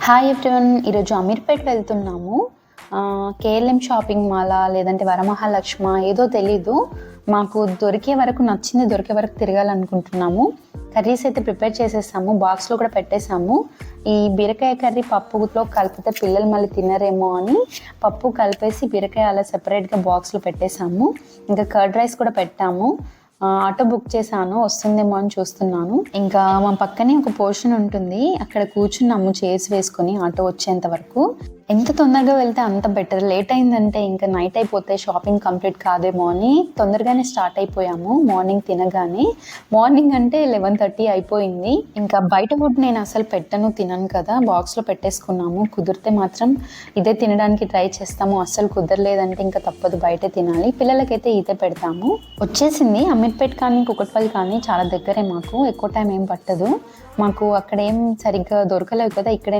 Hi everyone, ఈరోజు అమీర్పేట్ వెళ్తున్నాము. KLM shopping మాలా లేదంటే వరమహాలక్ష్మ ఏదో తెలీదు. మాకు దొరికే వరకు నచ్చింది దొరికే వరకు తిరగాలనుకుంటున్నాము. కర్రీస్ అయితే ప్రిపేర్ చేసేసాము, బాక్స్లో కూడా పెట్టేసాము. ఈ బీరకాయ కర్రీ పప్పులో కలిపితే పిల్లలు మళ్ళీ తినరేమో అని పప్పు కలిపేసి బీరకాయ అలా సెపరేట్గా బాక్స్లో పెట్టేసాము. ఇంకా కర్డ్ రైస్ కూడా పెట్టాము. ఆటో బుక్ చేశాను, వస్తుందేమో అని చూస్తున్నాను. ఇంకా మా పక్కనే ఒక పోర్షన్ ఉంటుంది, అక్కడ కూర్చున్నాము చైర్స్ వేసుకొని ఆటో వచ్చేంత వరకు. ఎంత తొందరగా వెళ్తే అంత బెటర్. లేట్ అయిందంటే ఇంకా నైట్ అయిపోతే షాపింగ్ కంప్లీట్ కాదేమో అని తొందరగానే స్టార్ట్ అయిపోయాము. మార్నింగ్ తినగానే, మార్నింగ్ అంటే 11:30 అయిపోయింది. ఇంకా బయట ఫుడ్ నేను అసలు తినను కదా, బాక్స్లో పెట్టేసుకున్నాము. కుదిరితే మాత్రం ఇదే తినడానికి ట్రై చేస్తాము, అస్సలు కుదరలేదంటే ఇంకా తప్పదు బయటే తినాలి. పిల్లలకైతే ఇదే పెడతాము. వచ్చేసింది అమీర్పేట్ కానీ కుకట్పల్లి కానీ చాలా దగ్గరే, మాకు ఎక్కువ టైం ఏం పట్టదు. మాకు అక్కడ ఏం సరిగ్గా దొరకలేవు కదా, ఇక్కడే